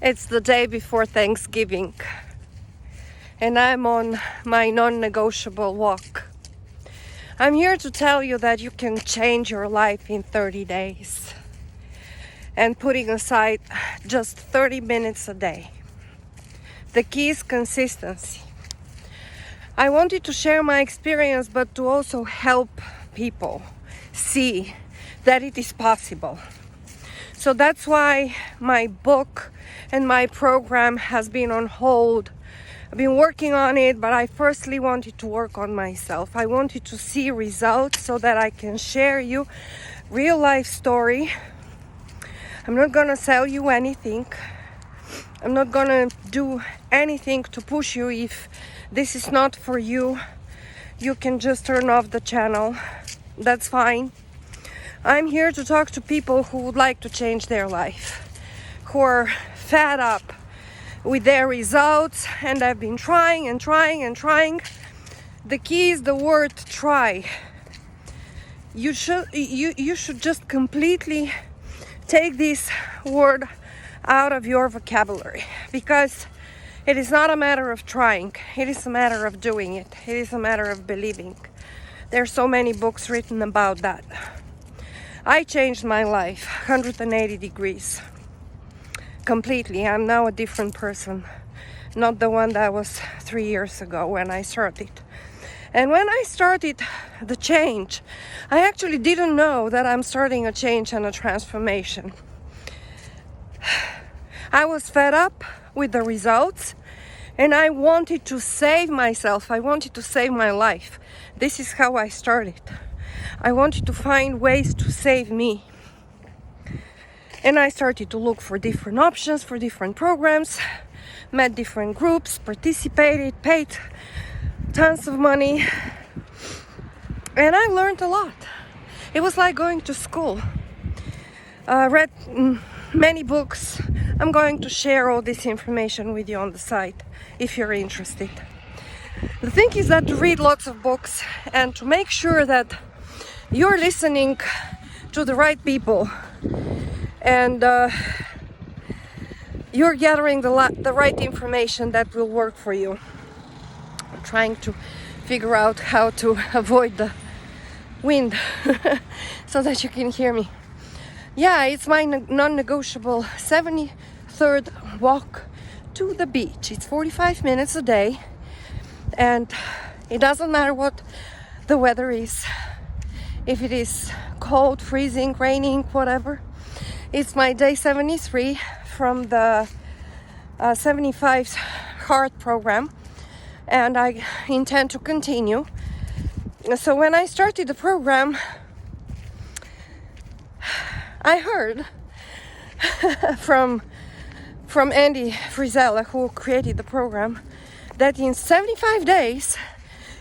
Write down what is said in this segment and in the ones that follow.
It's the day before Thanksgiving, and I'm on my non-negotiable walk. I'm here to tell you that you can change your life in 30 days and putting aside just 30 minutes a day. The key is consistency. I wanted to share my experience, but to also help people see that it is possible. So that's why my book and my program has been on hold. I've been working on it, but I firstly wanted to work on myself. I wanted to see results so that I can share you real life story. I'm not gonna sell you anything. I'm not gonna do anything to push you. If this is not for you, you can just turn off the channel. That's fine. I'm here to talk to people who would like to change their life, who are fed up with their results, and I've been trying and trying and trying. The key is the word try. You should just completely take this word out of your vocabulary, because it is not a matter of trying, it is a matter of doing it. It is a matter of believing. There are so many books written about that. I changed my life 180 degrees. Completely. I'm now a different person. Not the one that I was 3 years ago when I started. And when I started the change, I actually didn't know that I'm starting a change and a transformation. I was fed up with the results, and I wanted to save myself. I wanted to save my life. This is how I started. I wanted to find ways to save me. And I started to look for different options, for different programs, met different groups, participated, paid tons of money, and I learned a lot. It was like going to school. Read many books. I'm going to share all this information with you on the site if you're interested. The thing is that to read lots of books and to make sure that you're listening to the right people and you're gathering the right information that will work for you. I'm trying to figure out how to avoid the wind so that you can hear me. Yeah, it's my non-negotiable 73rd walk to the beach. It's 45 minutes a day, and it doesn't matter what the weather is. If it is cold, freezing, raining, whatever. It's my day 73 from the 75 Heart program, and I intend to continue. So when I started the program, I heard from Andy Frisella, who created the program, that in 75 days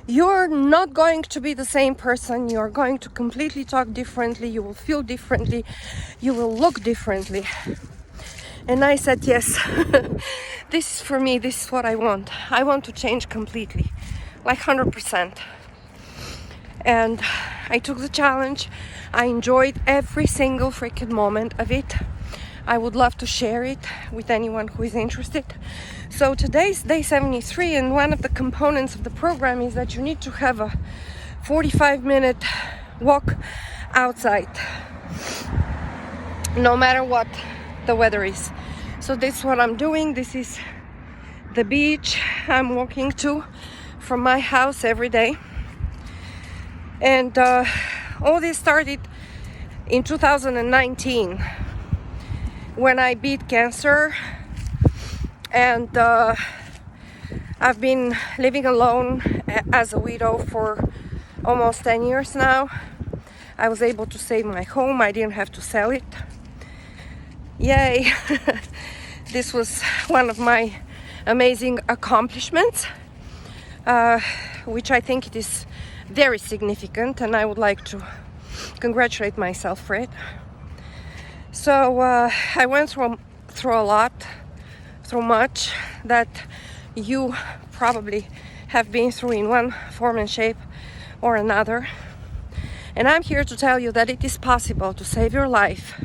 you're not going to be the same person. You're going to completely talk differently. You will feel differently. You will look differently. And I said, yes, this is for me. This is what I want. I want to change completely, like 100%. And I took the challenge. I enjoyed every single freaking moment of it. I would love to share it with anyone who is interested. So today's day 73, and one of the components of the program is that you need to have a 45-minute walk outside, no matter what the weather is. So this is what I'm doing. This is the beach I'm walking to from my house every day. And all this started in 2019 when I beat cancer, and I've been living alone as a widow for almost 10 years now. I was able to save my home. I didn't have to sell it. Yay! This was one of my amazing accomplishments, which I think it is very significant, and I would like to congratulate myself for it. So I went through a lot, through much that you probably have been through in one form and shape or another. And I'm here to tell you that it is possible to save your life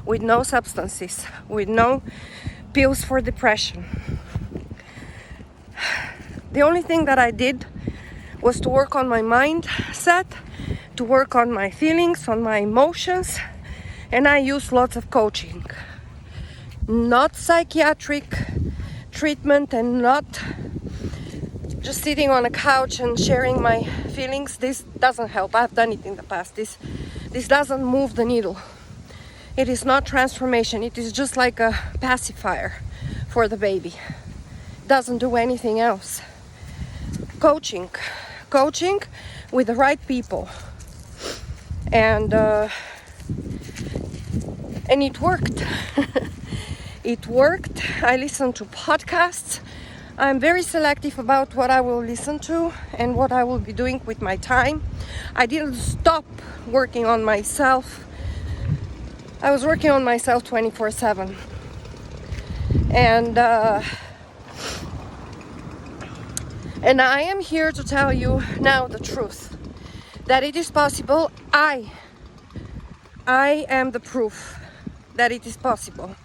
with no substances, with no pills for depression. The only thing that I did was to work on my mindset, to work on my feelings, on my emotions, and I used lots of coaching. Not psychiatric treatment and not just sitting on a couch and sharing my feelings. This doesn't help. I've done it in the past. This doesn't move the needle. It is not transformation. It is just like a pacifier for the baby. It doesn't do anything else. Coaching with the right people, and it worked. It worked. I listened to podcasts. I'm very selective about what I will listen to and what I will be doing with my time. I didn't stop working on myself. I was working on myself 24/7. And I am here to tell you now the truth, that it is possible. I am the proof that it is possible.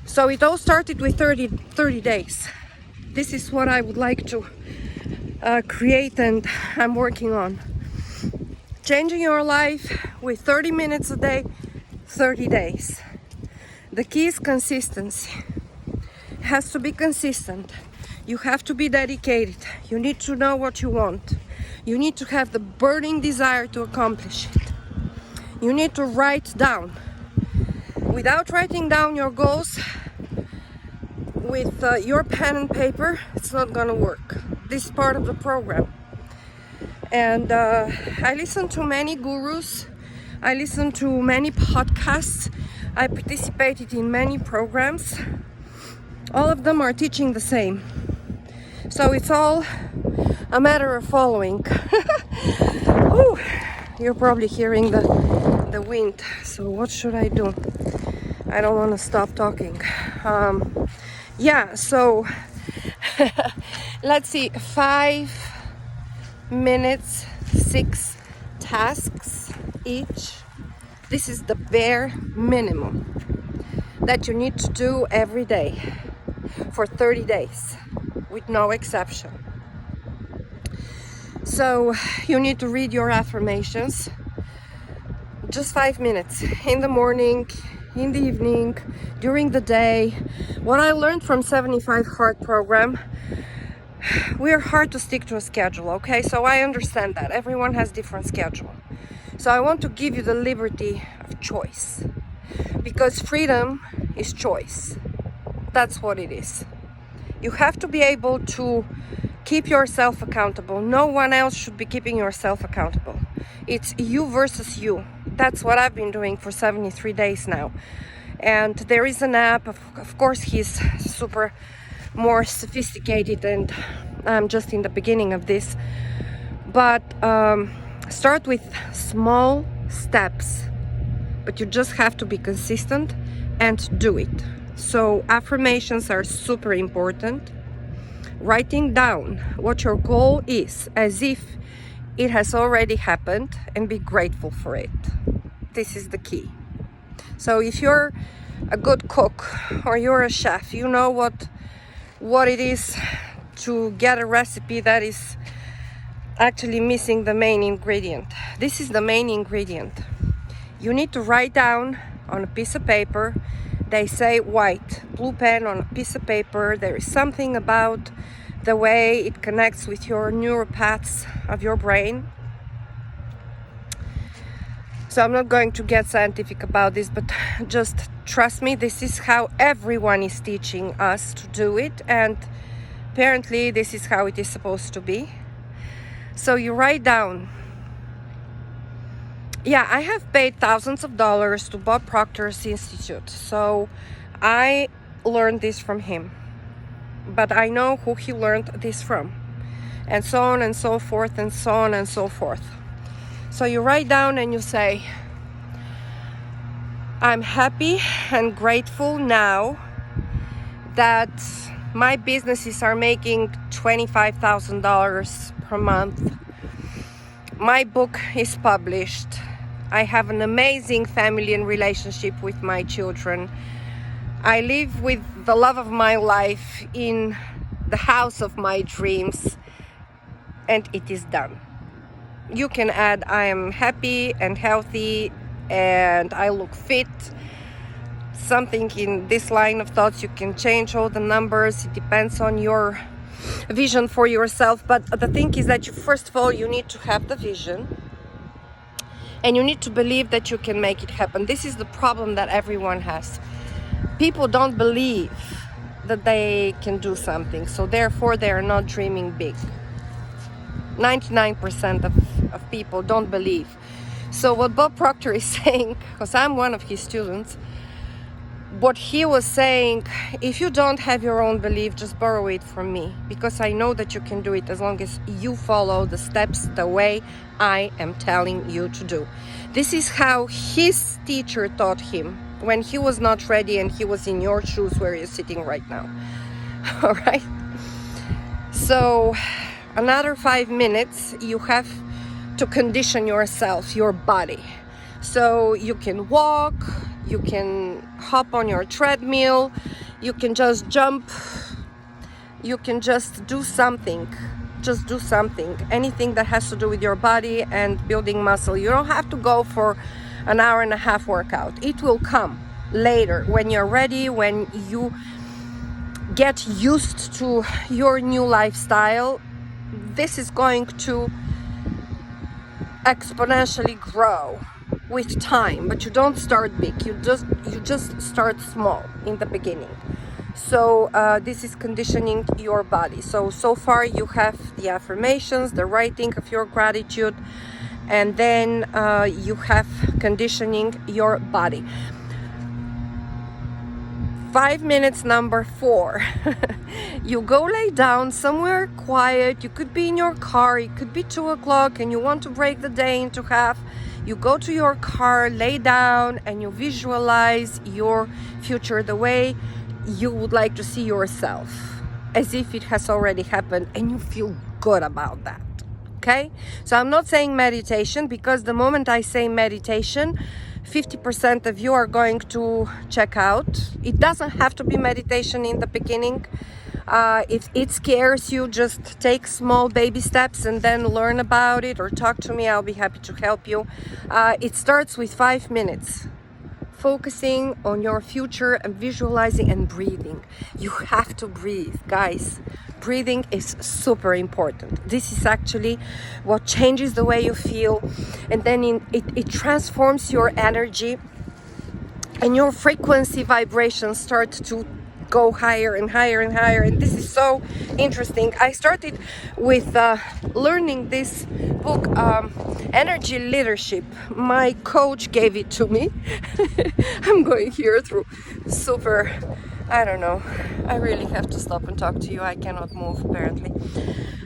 So it all started with 30 days. This is what I would like to create, and I'm working on. Changing your life with 30 minutes a day, 30 days. The key is consistency. It has to be consistent. You have to be dedicated. You need to know what you want. You need to have the burning desire to accomplish it. You need to write down. Without writing down your goals with your pen and paper, it's not gonna work. This is part of the program. And I listen to many gurus. I listen to many podcasts. I participated in many programs. All of them are teaching the same. So it's all a matter of following. Whew. You're probably hearing the wind. So what should I do? I don't want to stop talking. So let's see, 5 minutes, 6 tasks each. This is the bare minimum that you need to do every day for 30 days, with no exception. So you need to read your affirmations, just 5 minutes, in the morning, in the evening, during the day. What I learned from 75 Hard program, we're hard to stick to a schedule, okay? So I understand that everyone has different schedule. So I want to give you the liberty of choice, because freedom is choice. That's what it is. You have to be able to keep yourself accountable. No one else should be keeping yourself accountable. It's you versus you. That's what I've been doing for 73 days now. And there is an app, of course he's super more sophisticated, and I'm just in the beginning of this. But start with small steps, but you just have to be consistent and do it. So affirmations are super important. Writing down what your goal is as if it has already happened, and be grateful for it. This is the key. So if you're a good cook or you're a chef, you know what it is to get a recipe that is actually missing the main ingredient. This is the main ingredient. You need to write down on a piece of paper. They say white, blue pen on a piece of paper. There is something about the way it connects with your neural paths of your brain. So I'm not going to get scientific about this, but just trust me, this is how everyone is teaching us to do it, and apparently this is how it is supposed to be. So you write down. Yeah, I have paid thousands of dollars to Bob Proctor's Institute, so I learned this from him. But I know who he learned this from, and so on and so forth, and so on and so forth. So you write down and you say, I'm happy and grateful now that my businesses are making $25,000 per month. My book is published. I have an amazing family and relationship with my children. I live with the love of my life in the house of my dreams, and it is done. You can add I am happy and healthy and I look fit. Something in this line of thoughts. You can change all the numbers. It depends on your vision for yourself. But the thing is that first of all, you need to have the vision. And you need to believe that you can make it happen. This is the problem that everyone has. People don't believe that they can do something, so therefore they are not dreaming big. 99% of people don't believe. So what Bob Proctor is saying, because I'm one of his students, what he was saying, if you don't have your own belief, just borrow it from me, because I know that you can do it as long as you follow the steps the way I am telling you to do. This is how his teacher taught him when he was not ready and he was in your shoes where you're sitting right now. All right? So another 5 minutes, you have to condition yourself, your body. So you can walk, you can hop on your treadmill, you can just jump, you can just do something. Just do something. Anything that has to do with your body and building muscle. You don't have to go for an hour and a half workout. It will come later when you're ready, when you get used to your new lifestyle. This is going to exponentially grow with time, but you don't start big. You just start small in the beginning. So this is conditioning your body. So far you have the affirmations, the writing of your gratitude, and then you have conditioning your body. 5 minutes number 4. You go lay down somewhere quiet. You could be in your car. It could be 2 o'clock and you want to break the day into half. You go to your car, lay down, and you visualize your future the way you would like to see yourself, as if it has already happened, and you feel good about that. Okay? So I'm not saying meditation, because the moment I say meditation, 50% of you are going to check out. It doesn't have to be meditation in the beginning. If it scares you, just take small baby steps and then learn about it, or talk to me. I'll be happy to help you. It starts with 5 minutes. Focusing on your future and visualizing and breathing. You have to breathe, guys. Breathing is super important. This is actually what changes the way you feel, and then it transforms your energy, and your frequency vibrations start to go higher and higher and higher. And this is so interesting. I started with learning this book, Energy Leadership. My coach gave it to me. I'm going here through super, I don't know. I really have to stop and talk to you. I cannot move apparently.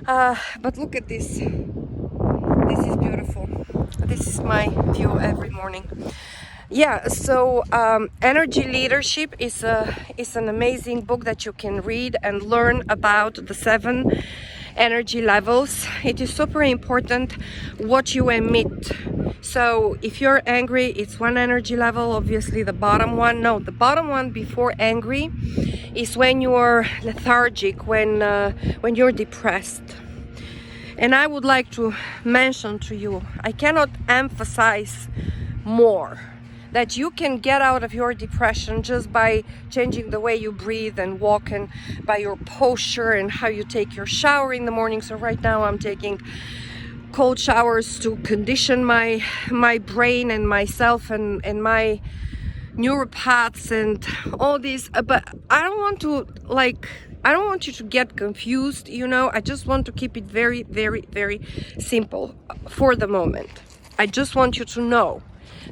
But look at this. This is beautiful. This is my view every morning. Yeah, so Energy Leadership is an amazing book that you can read and learn about the 7 energy levels. It is super important what you emit. So if you're angry, it's 1 energy level, obviously the bottom one. No, the bottom one before angry is when you're lethargic, when you're depressed. And I would like to mention to you, I cannot emphasize more that you can get out of your depression just by changing the way you breathe and walk, and by your posture and how you take your shower in the morning. So right now I'm taking cold showers to condition my brain and myself and my neuropaths and all these. But I don't want you to get confused, you know. I just want to keep it very, very, very simple for the moment. I just want you to know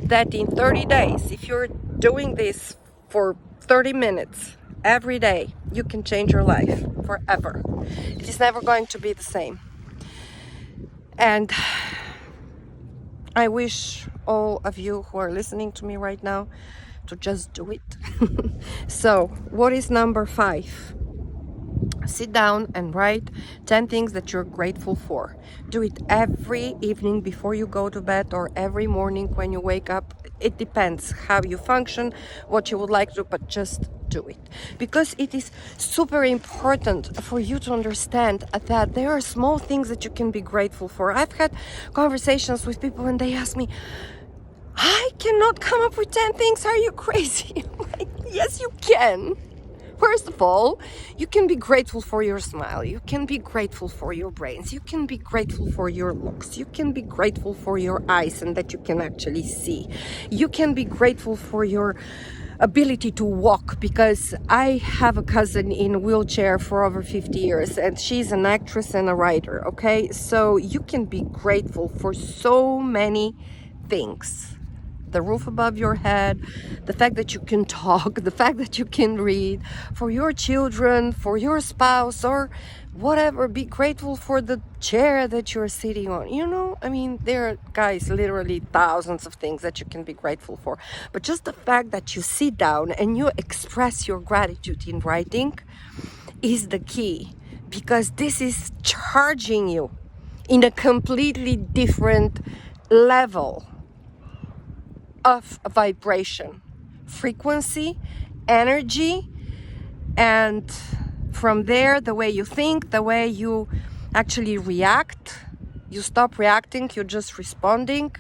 that in 30 days, if you're doing this for 30 minutes every day, you can change your life forever. It is never going to be the same. And I wish all of you who are listening to me right now to just do it. So, what is number 5? Sit down and write 10 things that you're grateful for. Do it every evening before you go to bed or every morning when you wake up. It depends how you function, what you would like to, but just do it. Because it is super important for you to understand that there are small things that you can be grateful for. I've had conversations with people and they ask me, I cannot come up with 10 things. Are you crazy? I'm like, yes, you can. First of all, you can be grateful for your smile. You can be grateful for your brains. You can be grateful for your looks. You can be grateful for your eyes and that you can actually see. You can be grateful for your ability to walk, because I have a cousin in a wheelchair for over 50 years and she's an actress and a writer, okay? So you can be grateful for so many things. The roof above your head, the fact that you can talk, the fact that you can read, for your children, for your spouse, or whatever. Be grateful for the chair that you're sitting on. You know, I mean, there are, guys, literally thousands of things that you can be grateful for. But just the fact that you sit down and you express your gratitude in writing is the key, because this is charging you in a completely different level of vibration, frequency, energy, and from there, the way you think, the way you actually react, you stop reacting, you're just responding.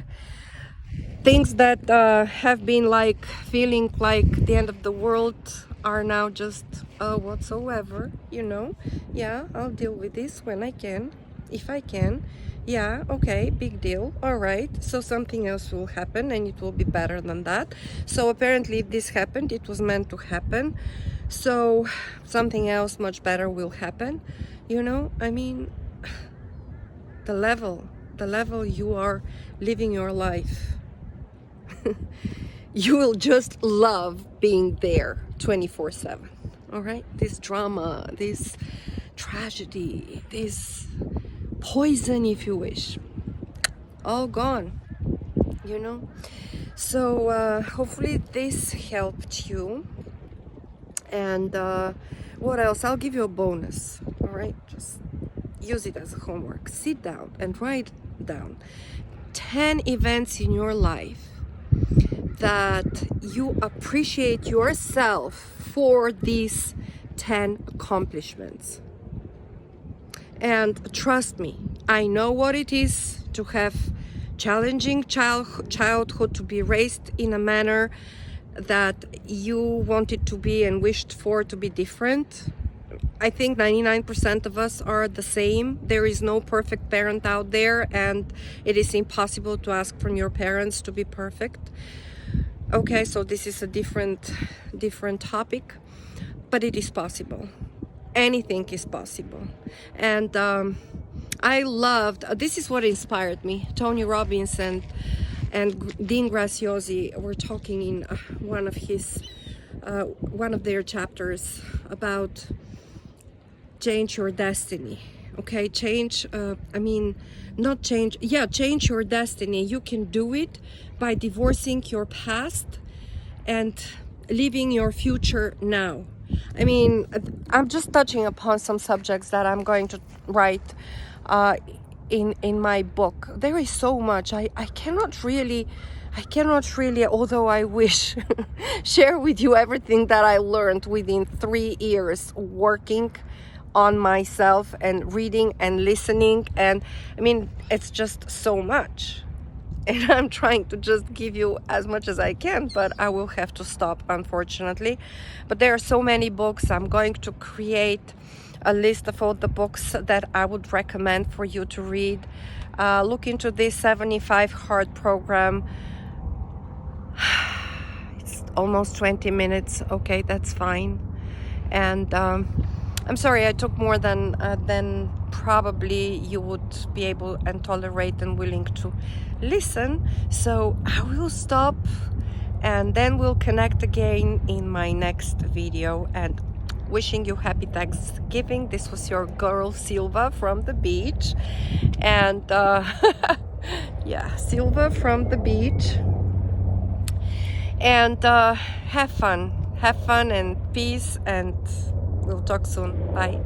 Things that have been like feeling like the end of the world are now just whatsoever, you know. Yeah, I'll deal with this when I can, if I can. Yeah, okay, big deal. All right, so something else will happen and it will be better than that. So apparently if this happened, it was meant to happen. So something else much better will happen. You know, I mean, the level you are living your life, you will just love being there 24/7. All right, this drama, this tragedy, this poison, if you wish, all gone, you know. So hopefully this helped you. And what else? I'll give you a bonus. All right, just use it as homework. Sit down and write down 10 events in your life that you appreciate yourself for these 10 accomplishments. And trust me, I know what it is to have challenging childhood, to be raised in a manner that you wanted to be and wished for to be different. I think 99% of us are the same. There is no perfect parent out there, and it is impossible to ask from your parents to be perfect. Okay, so this is a different topic, but it is possible. Anything is possible. And I loved, this is what inspired me. Tony Robbins and Dean Graziosi were talking in one of their chapters about change your destiny. Okay, change your destiny. You can do it by divorcing your past and living your future now. I mean, I'm just touching upon some subjects that I'm going to write in my book. There is so much. I cannot really, although I wish, share with you everything that I learned within 3 years working on myself and reading and listening. And I mean, it's just so much. And I'm trying to just give you as much as I can, but I will have to stop, unfortunately. But there are so many books. I'm going to create a list of all the books that I would recommend for you to read. Look into this 75 Hard program. It's almost 20 minutes. Okay, that's fine. And I'm sorry I took more than probably you would be able and tolerate and willing to listen. So I will stop, and then we'll connect again in my next video. And wishing you happy Thanksgiving. This was your girl Silva from the beach. And yeah, Silva from the beach. And have fun and peace, and we'll talk soon. Bye.